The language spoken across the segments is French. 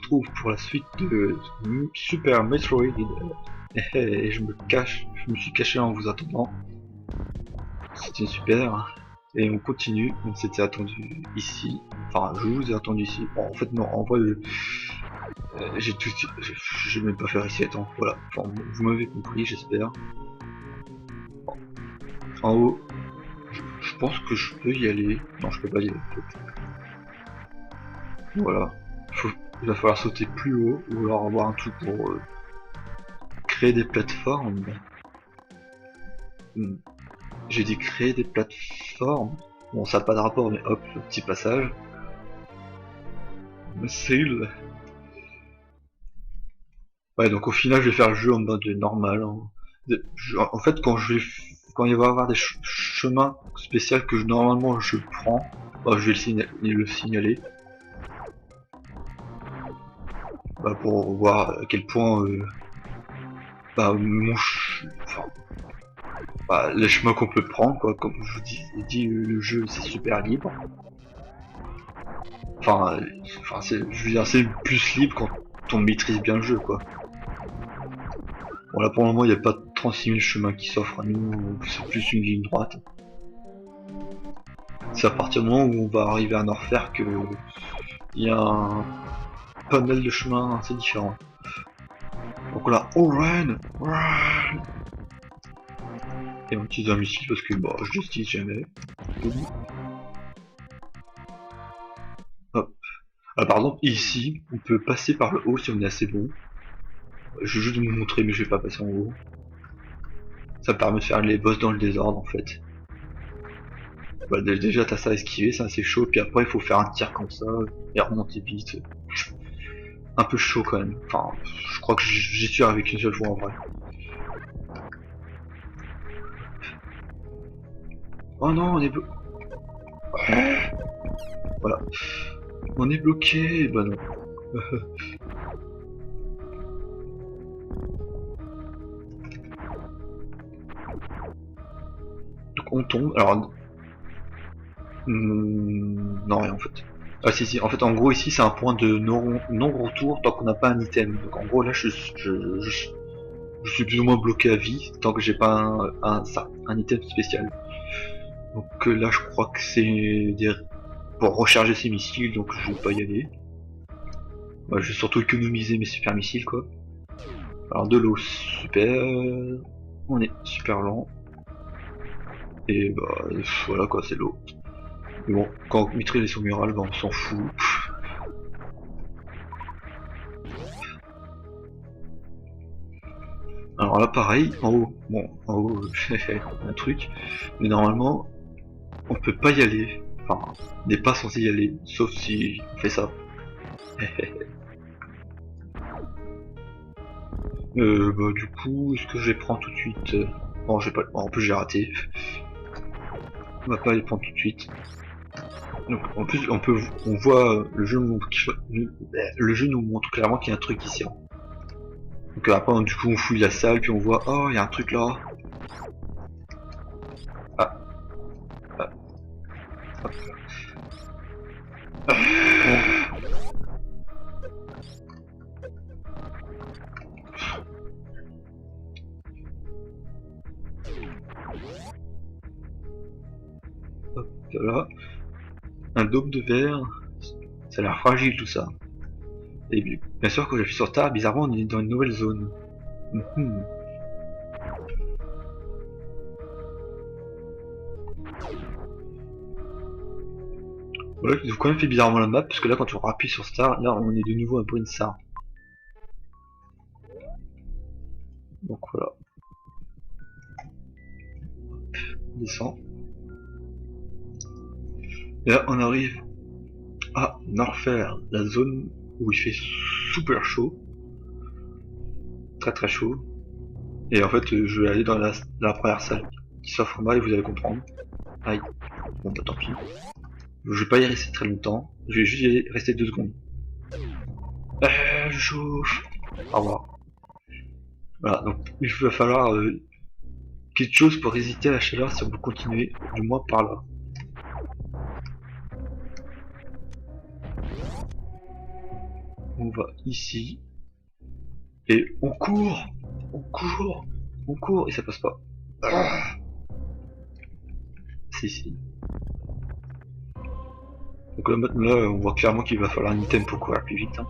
retrouve pour la suite de Super Metroid. Et je me suis caché en vous attendant. C'était super. Et on continue, on s'était attendu ici. Enfin, je vous ai attendu ici. Bon, en fait, non, en vrai, j'ai même pas fait ici, attends, voilà. Enfin, vous m'avez compris, j'espère. En haut, je pense que je peux y aller. Non, je peux pas y aller, en fait. Voilà. Il va falloir sauter plus haut, ou alors avoir un truc pour créer des plateformes. J'ai dit créer des plateformes. Bon, ça n'a pas de rapport, mais hop, le petit passage. Sail. Ouais, donc au final, je vais faire le jeu en mode normal. Hein. En fait, quand il va y avoir des chemins spéciaux que normalement je prends, bah, je vais le signaler. Bah, pour voir à quel point bah, bah, les chemins qu'on peut prendre, quoi. Comme je vous dis, le jeu c'est super libre. Je veux dire, c'est plus libre quand on maîtrise bien le jeu, quoi. Bon, là pour le moment, il n'y a pas 36 000 chemins qui s'offrent à nous, c'est plus une ligne droite. C'est à partir du moment où on va arriver à Norfair que il y a un panel de chemins assez différents. Donc là, on run. Et on utilise un missile parce que bah, je l'utilise jamais. Hop. Ah, par exemple, ici, on peut passer par le haut si on est assez bon. Je vais juste vous montrer, mais je vais pas passer en haut. Ça permet de faire les boss dans le désordre en fait. Bah, déjà t'as ça à esquiver, c'est assez chaud, puis après il faut faire un tir comme ça et remonter vite. Un peu chaud quand même. Enfin, je crois que j'y suis avec une seule fois en vrai. Oh non, on est bloqué. Voilà. On est bloqué, bah non. Donc on tombe, alors... non, rien en fait. Ah si, en fait en gros ici c'est un point de non-retour tant qu'on n'a pas un item. Donc en gros là je suis plus ou moins bloqué à vie tant que j'ai pas un item spécial. Donc là je crois que c'est pour recharger ses missiles, donc je vais pas y aller. Bah, je vais surtout économiser mes super missiles quoi. Alors de l'eau, super. On est super lent. Et bah voilà quoi, c'est l'eau. Mais bon, quand on maîtrise les sons murales, bah, on s'en fout. Alors là pareil, en haut, bon, en haut, un truc, mais normalement, on peut pas y aller. Enfin, on n'est pas censé y aller, sauf si on fait ça. Bah du coup, est-ce que je les prends tout de suite? Bon, j'ai pas. Bon, en plus j'ai raté. On va pas les prendre tout de suite. Donc en plus on voit le jeu nous montre clairement qu'il y a un truc ici. Hein. Donc après du coup on fouille la salle puis on voit oh il y a un truc là. Ah. Ah. Hop. Hop là. Un dôme de verre. Ça a l'air fragile tout ça. Et bien sûr quand j'appuie sur Tab, bizarrement on est dans une nouvelle zone. Voilà, ils ont quand même fait bizarrement la map, parce que là quand on appuie sur Star, là on est de nouveau un peu une Star. Donc voilà. On descend. Et là on arrive à Norfair, la zone où il fait super chaud. Très très chaud. Et en fait je vais aller dans la première salle qui s'offre mal et vous allez comprendre. Aïe. Bon bah tant pis. Je vais pas y rester très longtemps. Je vais juste y aller, rester 2 secondes. Je chauffe. Au revoir. Voilà, donc il va falloir quelque chose pour résister à la chaleur si on veut continuer, du moins par là. on va ici. Et on court. On court. On court et ça passe pas. Ah, c'est ici. Donc là maintenant là, on voit clairement qu'il va falloir un item pour courir plus vite. Hein.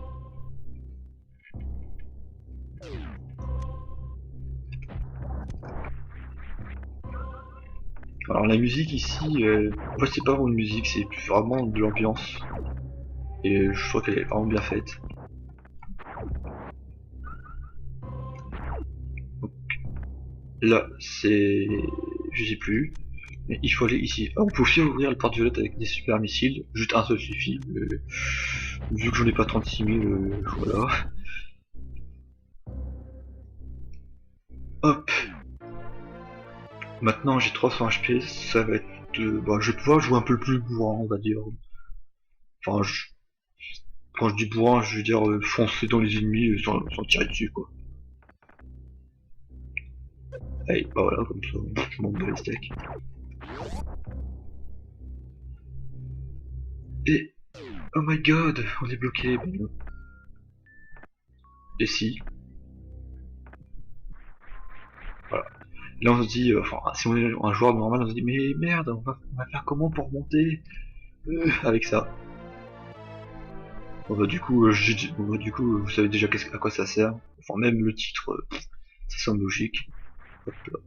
Alors la musique ici, en fait c'est pas vraiment une musique, c'est vraiment de l'ambiance. Et je trouve qu'elle est vraiment bien faite. Donc, là c'est... je sais plus. Mais il faut aller ici. Ah, on peut aussi ouvrir le porte-violette avec des super missiles. Juste un seul suffit. Vu que j'en ai pas 36 000, voilà. Hop. Maintenant j'ai 300 HP, ça va être... bah, je vais pouvoir jouer un peu plus bourrin, on va dire. Enfin, quand je dis bourrin, je veux dire foncer dans les ennemis sans tirer dessus, quoi. Allez, bah voilà, comme ça, je m'en bats les steaks. Et... oh my god, on est bloqué. Et si... voilà. Là on se dit, enfin si on est un joueur normal, on se dit mais merde, on va faire comment pour monter avec ça. Bon bah du coup, du coup vous savez déjà à quoi ça sert. Enfin même le titre, ça semble logique. Hop là.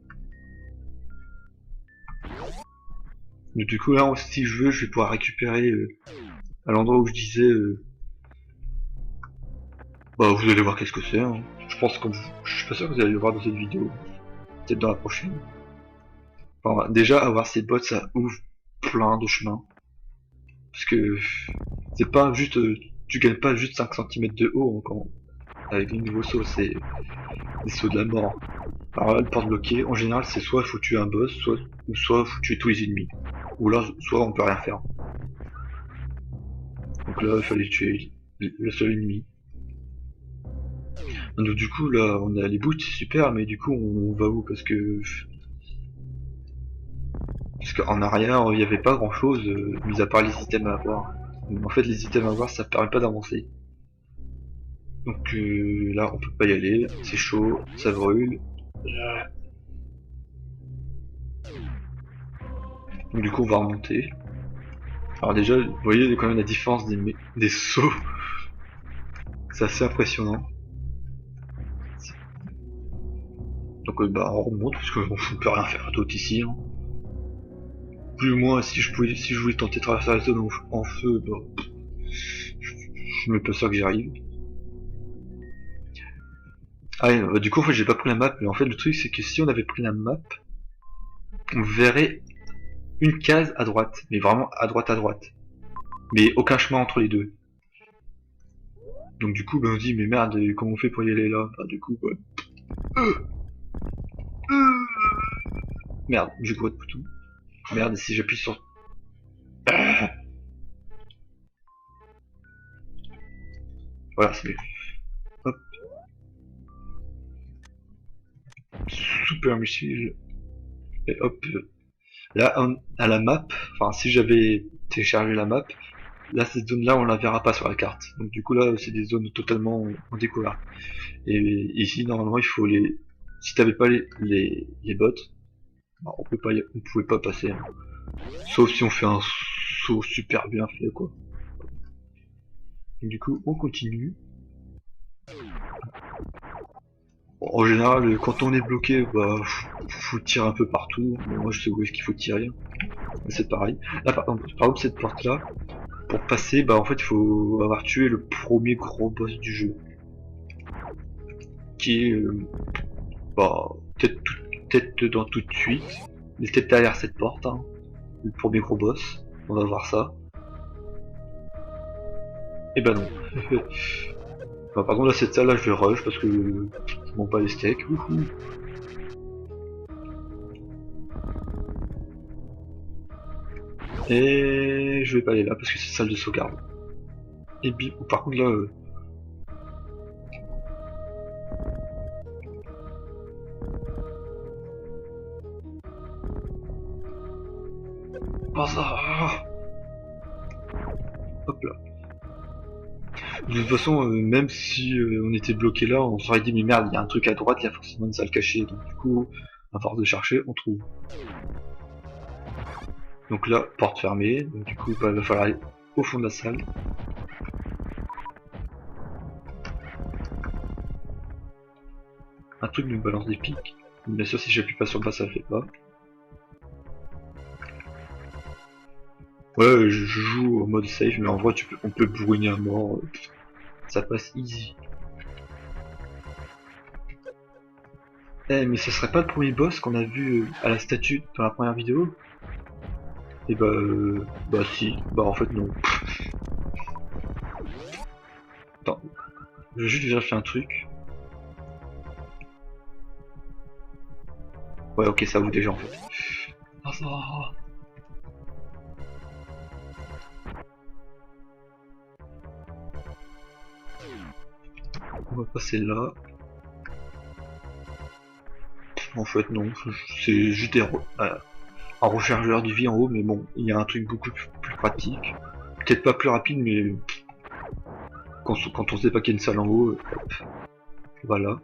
Mais du coup là si je veux, je vais pouvoir récupérer à l'endroit où je disais... bah vous allez voir qu'est-ce que c'est. Hein. Je pense que je suis pas sûr que vous allez le voir dans cette vidéo. Peut-être dans la prochaine. Enfin, déjà avoir ces bots ça ouvre plein de chemins. Parce que c'est pas juste... tu gagnes pas juste 5 cm de haut encore. Avec les nouveaux sauts, c'est des sauts de la mort. Alors là, le porte bloqué, en général, c'est soit il faut tuer un boss, soit il faut tuer tous les ennemis. Ou là, soit on peut rien faire. Donc là, il fallait tuer le seul ennemi. Donc du coup, là, on a les boots, c'est super, mais du coup, on va où? Parce qu'en arrière, il n'y avait pas grand chose, mis à part les items à avoir. Donc, en fait, les items à avoir, ça permet pas d'avancer. Donc là, on peut pas y aller, c'est chaud, ça brûle. Donc du coup, on va remonter. Alors déjà, vous voyez quand même la différence des sauts. C'est assez impressionnant. Donc bah on remonte parce qu'on ne peut rien faire d'autre ici. Hein. Plus ou moins si je voulais tenter de traverser la zone en feu, bah, je me pas sûr que j'y arrive. Ah ouais, bah, du coup en fait j'ai pas pris la map, mais en fait le truc c'est que si on avait pris la map, on verrait une case à droite, mais vraiment à droite. Mais aucun chemin entre les deux. Donc du coup bah, on se dit mais merde, comment on fait pour y aller là? Bah, du coup bah... merde, j'ai quoi de tout. Merde, si j'appuie sur... voilà, c'est mieux. Hop. Super missile. Et hop. Là, à la map, enfin si j'avais téléchargé la map, là cette zone là on la verra pas sur la carte. Donc du coup là c'est des zones totalement en découverte. Et ici normalement il faut les... si t'avais pas les bots, bah, on pouvait pas passer. Hein. Sauf si on fait un saut super bien fait quoi. Donc, du coup on continue. Bon, en général quand on est bloqué, bah faut tirer un peu partout. Bon, moi je sais où est-ce qu'il faut tirer. C'est pareil. Là par exemple cette porte là, pour passer, bah en fait il faut avoir tué le premier gros boss du jeu. Qui est bah peut-être dans tout de suite. Il est peut-être derrière cette porte, hein. Le premier gros boss. On va voir ça. Et bah non. Enfin, par contre là cette salle là je vais rush parce que je m'en bats les steaks. Wouhou. Et je vais pas aller là parce que c'est salle de sauvegarde. Et bim, par contre là... oh ça. Hop là. De toute façon, même si on était bloqué là, on s'aurait dit mais merde, il y a un truc à droite, il y a forcément une salle cachée. Donc du coup, à force de chercher, on trouve. Donc là, porte fermée. Donc du coup, bah, il va falloir aller au fond de la salle. Un truc me balance des pics. Bien sûr, si j'appuie pas sur le bas, ça le fait pas. Ouais, je joue au mode safe, mais en vrai, on peut bourriner à mort. Ça passe easy. Eh, mais ce serait pas le premier boss qu'on a vu à la statue dans la première vidéo? Et bah si. Bah en fait non. Attends, je vais juste vérifier un truc. Ouais, ok, ça ouvre déjà en fait. Ah, ça. On va passer là. En fait non, c'est juste un rechargeur de vie en haut, mais bon, il y a un truc beaucoup plus pratique. Peut-être pas plus rapide, mais quand on sait pas qu'il y a une salle en haut, hop, voilà.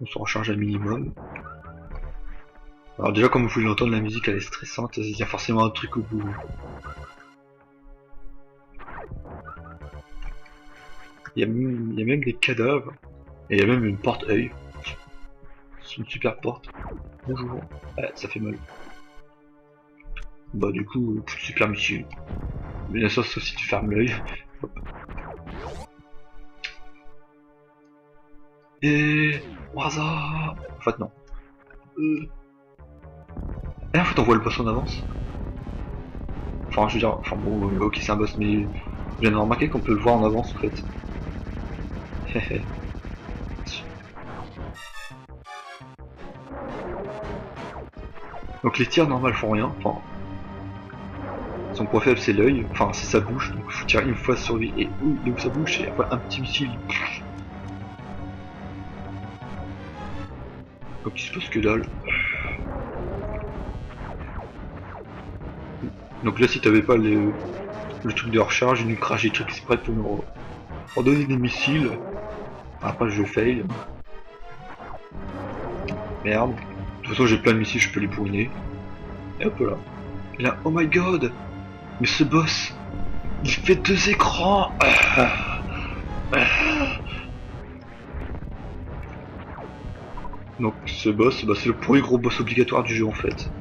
On se recharge un minimum. Alors déjà, comme vous pouvez l'entendre, la musique elle est stressante, il y a forcément un truc au bout. Il y a même des cadavres, et il y a même une porte-œil. C'est une super porte. Bonjour. Ouais, ça fait mal. Bah du coup, super missile. Bien sûr, sauf si tu fermes l'œil. Et... Waza. En fait non. Et en fait on voit le boss en avance. Enfin je veux dire, enfin bon, ok c'est un boss, mais je viens de remarquer qu'on peut le voir en avance en fait. Donc les tirs normales font rien, enfin son point faible c'est l'œil, enfin c'est sa bouche, donc il faut tirer une fois sur lui et il ouvre sa bouche et après un petit missile. Donc il se passe que dalle. Donc là si t'avais pas le truc de recharge, il nous crache des trucs exprès pour nous redonner des missiles. Après je fail. Merde. De toute façon j'ai plein de missiles, je peux les bourriner. Et hop là. Et là, oh my god. Mais ce boss, il fait 2 écrans. Donc ce boss, bah, c'est le premier gros boss obligatoire du jeu en fait.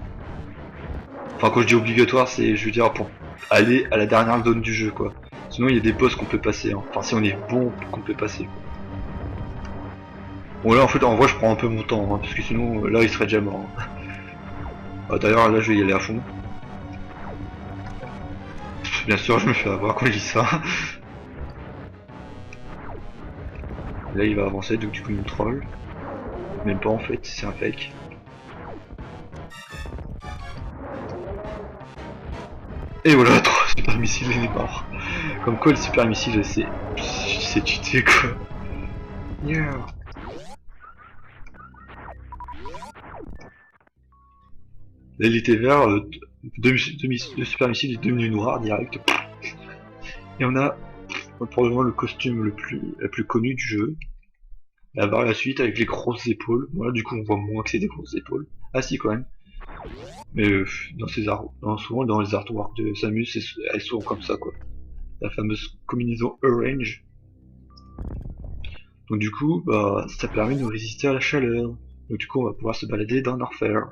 Enfin quand je dis obligatoire, c'est je veux dire pour aller à la dernière zone du jeu quoi. Sinon il y a des boss qu'on peut passer, hein. Enfin si on est bon qu'on peut passer quoi. Bon là en fait en vrai je prends un peu mon temps hein, parce que sinon là il serait déjà mort. Hein. Ah, d'ailleurs là je vais y aller à fond. Bien sûr je me fais avoir quand je dis ça. Là il va avancer donc du coup il me troll. Même pas en fait, c'est un fake. Et voilà, 3 super missiles, il est mort. Comme quoi le super missile c'est cheaté quoi. Yeah. Là il était vert, deux super missiles est devenu noir direct. Et on a probablement le costume le plus connu du jeu. La barre la suite avec les grosses épaules. Voilà, du coup on voit moins que c'est des grosses épaules. Ah si quand même. Mais souvent dans les artworks de Samus, elles sont comme ça quoi. La fameuse combinaison Orange. Donc du coup, bah, ça permet de nous résister à la chaleur. Donc du coup, on va pouvoir se balader dans Norfair.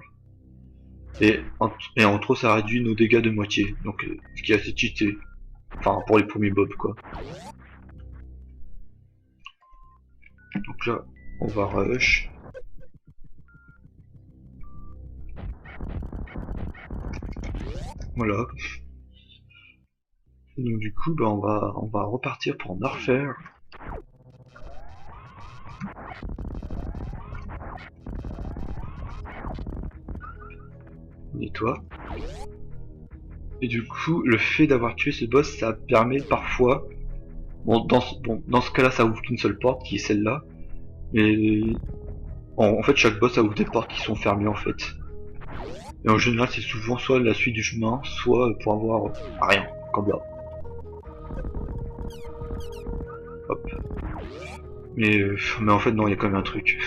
Et en trop, ça réduit nos dégâts de moitié. Donc ce qui est assez cheaté. Enfin, pour les premiers mobs quoi. Donc là, on va rush. Voilà. Et donc du coup, bah, on va repartir pour Norfair. Nettoie. Et du coup, le fait d'avoir tué ce boss, ça permet parfois... Bon, dans ce cas-là, ça ouvre qu'une seule porte, qui est celle-là. Mais en fait, chaque boss, ça ouvre des portes qui sont fermées, en fait. Et en général, c'est souvent soit la suite du chemin, soit pour avoir rien, comme là. Hop. Mais en fait non, il y a quand même un truc.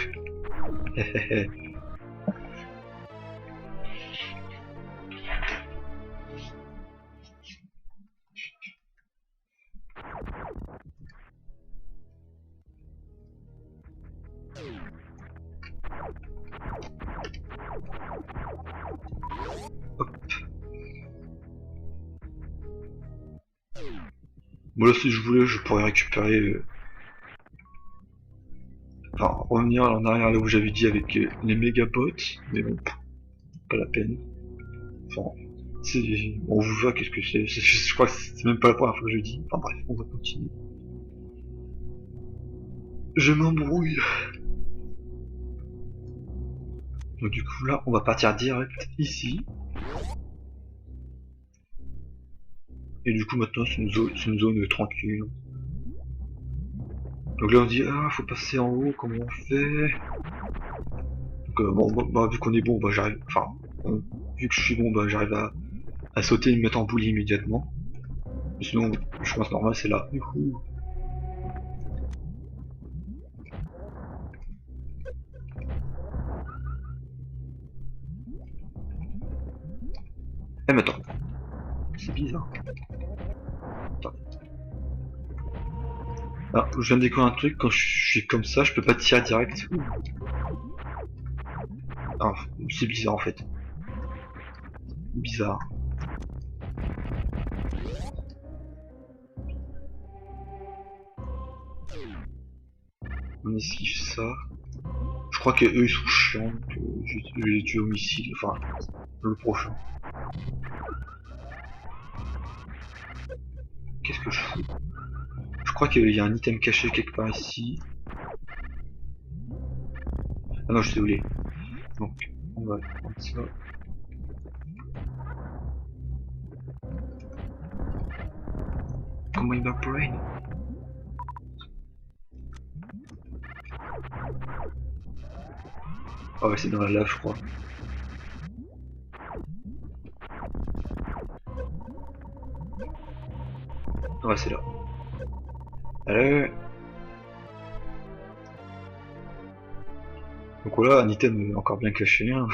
Bon là si je voulais je pourrais récupérer... Enfin revenir en arrière là où j'avais dit avec les mégabots, mais bon, pas la peine. Enfin, on vous voit qu'est-ce que c'est, je crois que c'est même pas la première fois que je le dis. Enfin bref, on va continuer. Je m'embrouille. Donc du coup là on va partir direct ici. Et du coup maintenant c'est une zone tranquille. Donc là on dit ah faut passer en haut, comment on fait? Donc bon, vu qu'on est bon, bah j'arrive. Enfin, vu que je suis bon, bah j'arrive à sauter et me mettre en boule immédiatement. Mais sinon, je pense normal c'est là. Youhou. Eh mais attends, c'est bizarre. Attends. Ah, je viens de découvrir un truc, quand je suis comme ça, je peux pas tirer direct. Ah, c'est bizarre en fait. Bizarre. On esquive ça. Je crois qu'eux ils sont chiants, donc je vais les tuer au missile, enfin le prochain. Qu'est-ce que je fais? Je crois qu'il y a un item caché quelque part ici. Ah non, je sais où il est. Donc, on va prendre ça. Comment il va brain? Ah ouais, c'est dans la lave, je crois. Ouais, c'est là. Allez. Donc voilà, un item encore bien caché. Hein.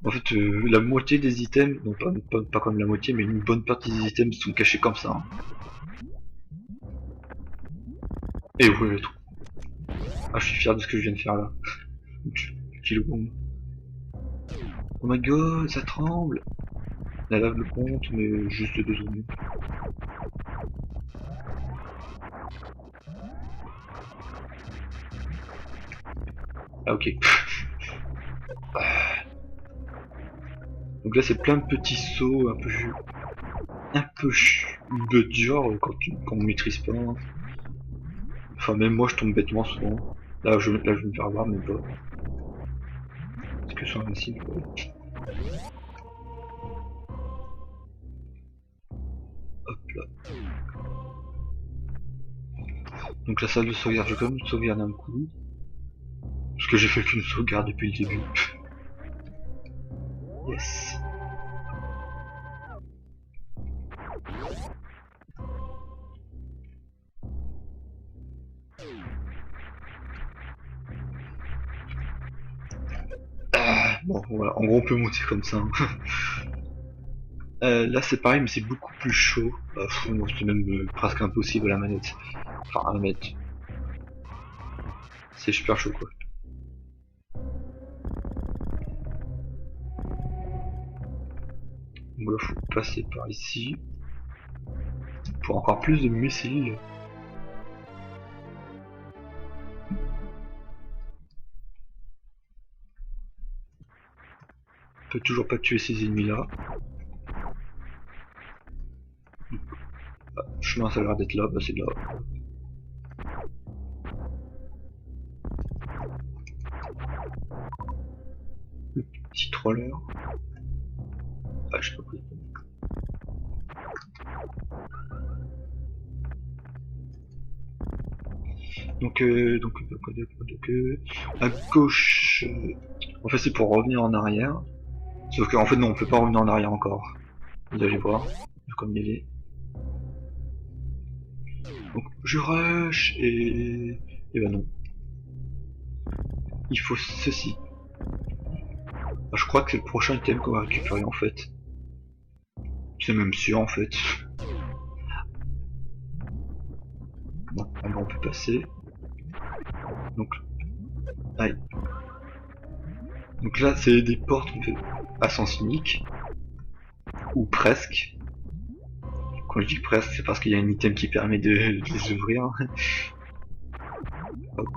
En fait, la moitié des items, non pas comme la moitié, mais une bonne partie des items sont cachés comme ça. Hein. Et ouais, tout. Ah, je suis fier de ce que je viens de faire là. Kilo bombe. Oh my god, ça tremble. La lave le compte, mais juste 2 secondes. Ah ok. Donc là c'est plein de petits sauts un peu dur quand on maîtrise pas. Enfin même moi je tombe bêtement souvent. Là je vais me faire avoir mais pas. Est-ce que c'est invincible? Hop là. Donc la salle de sauvegarde, je vais quand même sauvegarder un coup. Parce que j'ai fait qu'une sauvegarde depuis le début. Yes. Ah, bon voilà, en gros on peut monter comme ça. Hein. Là c'est pareil mais c'est beaucoup plus chaud. C'est même presque impossible à la manette. Enfin à la manette. C'est super chaud quoi. Donc là faut passer par ici. Pour encore plus de missiles. On peut toujours pas tuer ces ennemis là. Ah, le chemin ça a l'air d'être là, bah c'est là. Le petit troller. Ah je sais pas quoi. Donc à gauche, en fait c'est pour revenir en arrière. Sauf qu'en fait non, on peut pas revenir en arrière encore. Vous allez voir, comme il est. Donc je rush et ben non. Il faut ceci. Ah, je crois que c'est le prochain item qu'on va récupérer en fait. C'est même sûr en fait. Bon, alors on peut passer. Donc, aïe. Donc là c'est des portes à sens unique. Ou presque. Quand je dis presque, c'est parce qu'il y a un item qui permet de les ouvrir. Hop.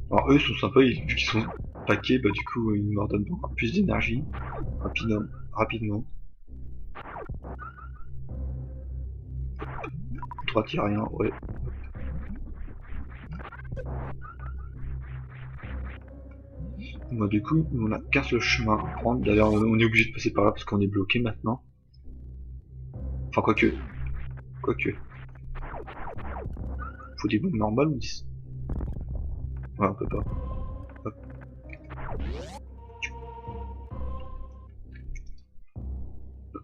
Alors eux sont sympas, vu qu'ils sont paquets, bah du coup ils me redonnent beaucoup plus d'énergie. Rapidement. Droite y'a rien, ouais. Bah du coup, on a qu'un seul chemin à prendre. D'ailleurs on est obligé de passer par là parce qu'on est bloqué maintenant. Enfin quoique. Faut des bombes normales ou 10. Ouais, on peut pas. Hop.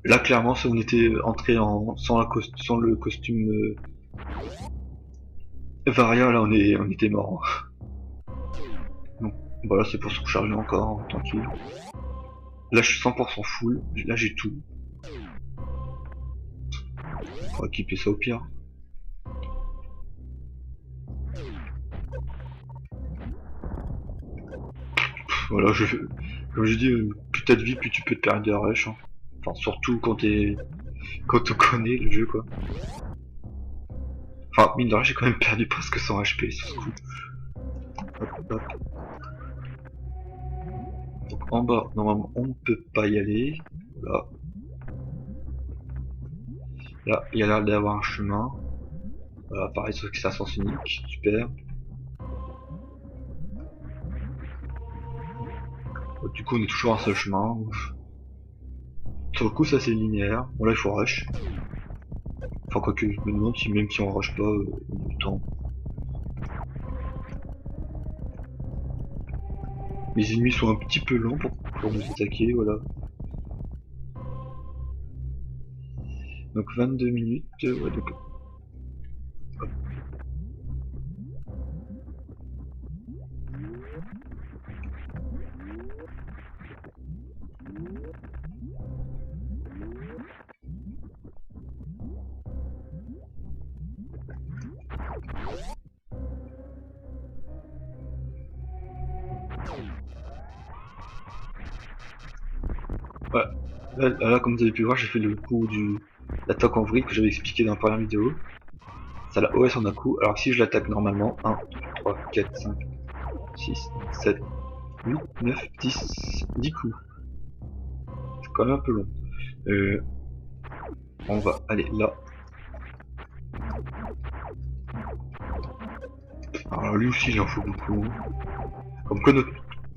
Là clairement si on était entré sans le costume Varia, là on était mort. Donc voilà, c'est pour se recharger encore, hein, tranquille. Là je suis 100% full, là j'ai tout. On va équiper ça au pire. Voilà, comme je dis, plus t'as de vie, plus tu peux te perdre de rush. Hein. Enfin, surtout quand tu connais le jeu, quoi. Enfin, mine de rien, j'ai quand même perdu presque 100 HP sur ce coup. Hop. Donc en bas, normalement, on ne peut pas y aller. Voilà. Là, il y a l'air d'avoir un chemin. Voilà, pareil, sauf que c'est à sens unique. Super. Du coup, on est toujours un seul chemin. Sur le coup, ça c'est linéaire. Bon, là, il faut rush. Enfin, quoique, je me demande si même si on rush pas, on a du temps. Les ennemis sont un petit peu lents pour nous attaquer, voilà. Donc 22 minutes, ouais, donc... Hop. Ouais. Là, comme vous avez pu voir, j'ai fait le coup du l'attaque en vrille que j'avais expliqué dans la première vidéo. Ça l'a OS en un coup. Alors si je l'attaque normalement, 1, 2, 3, 4, 5, 6, 7, 8, 9, 10 coups. C'est quand même un peu long. On va aller là. Alors lui aussi, il en faut beaucoup. Comme quoi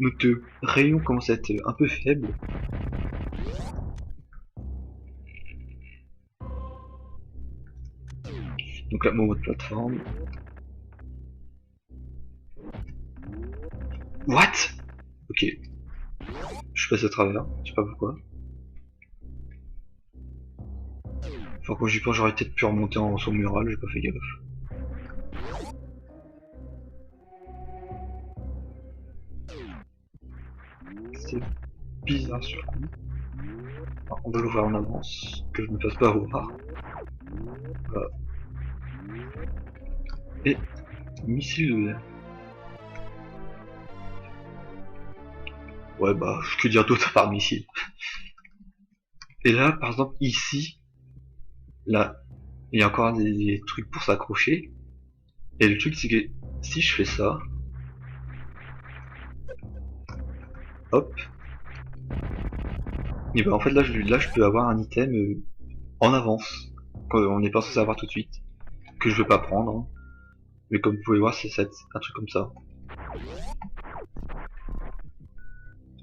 notre rayon commence à être un peu faible. Donc là, mon mode plateforme. What? Ok. Je passe à travers, je sais pas pourquoi. Enfin, quand j'y pense, j'aurais peut-être pu remonter en son mural, j'ai pas fait gaffe. C'est bizarre sur le coup. Alors, on va l'ouvrir en avance, que je me fasse pas avoir. Voilà. Et missile. Ouais bah, que dire d'autre à part missile. Et là, par exemple, ici, là, il y a encore des trucs pour s'accrocher. Et le truc, c'est que si je fais ça, hop, et ben en fait là, je peux avoir un item en avance, qu'on n'est pas censé avoir tout de suite, que je veux pas prendre. Hein. Mais comme vous pouvez voir, c'est un truc comme ça.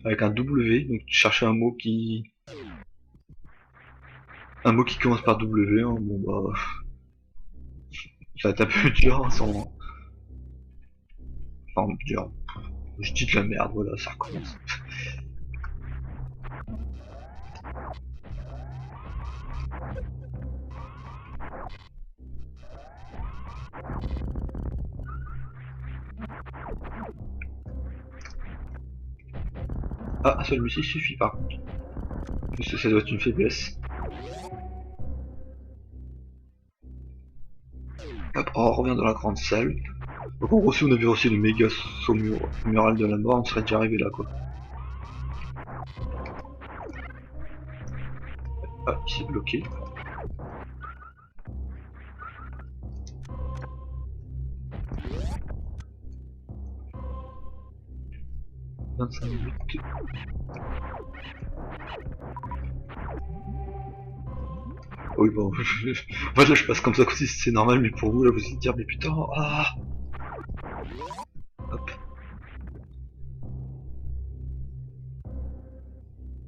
Avec un W, donc chercher un mot qui commence par W, hein, bon bah ça va être un peu dur hein, sans... Enfin dur. Je dis de la merde, voilà, ça recommence. Ah, un seul outil suffit par contre. Parce que ça doit être une faiblesse. Hop, on revient dans la grande salle. Donc en gros, si on avait reçu le méga saut mural de la mort, on serait déjà arrivé là quoi. Ah, il s'est bloqué. « 25 minutes. Oui bon, en fait là je passe comme ça comme si c'est normal, mais pour vous là vous allez dire mais putain, ah. Hop.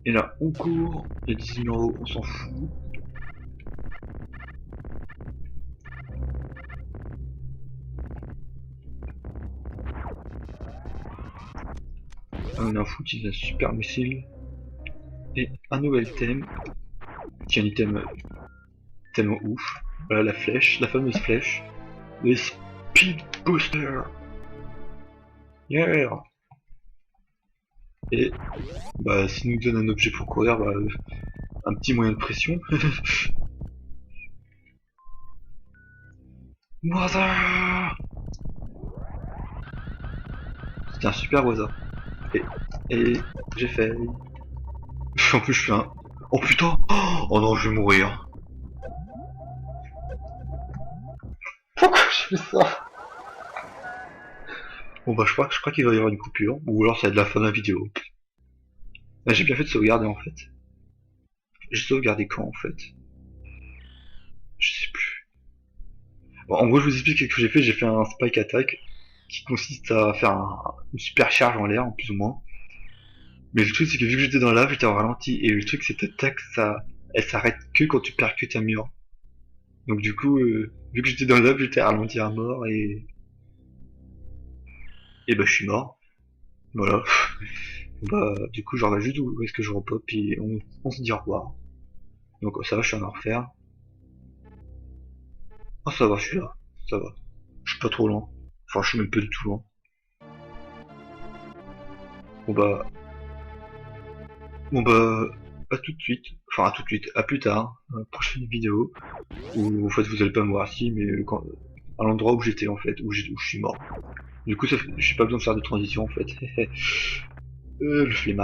Et là on court, il y a 10 numéros, on s'en fout. On a foutu un super missile. Et un nouvel thème. Qui est un item tellement ouf. Voilà la flèche, la fameuse flèche. Le Speed Booster. Yeah. Et bah s'il nous donne un objet pour courir, bah un petit moyen de pression. Waza. C'était un super Waza. Et j'ai fait. En plus je fais un. Oh putain. Oh non je vais mourir. Pourquoi je fais ça? Bon bah je crois qu'il va y avoir une coupure. Ou alors ça va être la fin de la vidéo. Là j'ai bien fait de sauvegarder en fait. J'ai sauvegardé quand en fait? Je sais plus. Bon, en gros, je vous explique ce que j'ai fait un spike attack qui consiste à faire une super charge en l'air, plus ou moins. Mais le truc, c'est que vu que j'étais dans la lave, j'étais en ralenti, et le truc, cette attaque, elle s'arrête que quand tu percutes un mur. Donc du coup, vu que j'étais dans la lave, j'étais ralenti à mort, et bah je suis mort. Voilà. Bah du coup, je regarde juste où est-ce que je repop, et on se dit au revoir. Donc ça va, je suis en train de refaire. Ah ça va, je suis là. Ça va. Je suis pas trop loin. Enfin, je suis même pas du tout loin. Bon bah, Bon bah, à tout de suite, enfin à tout de suite, à plus tard, dans la prochaine vidéo, où en fait vous allez pas me voir ici, mais à l'endroit où j'étais en fait, où je suis mort. Du coup, j'ai pas besoin de faire de transition en fait. Le flemmard.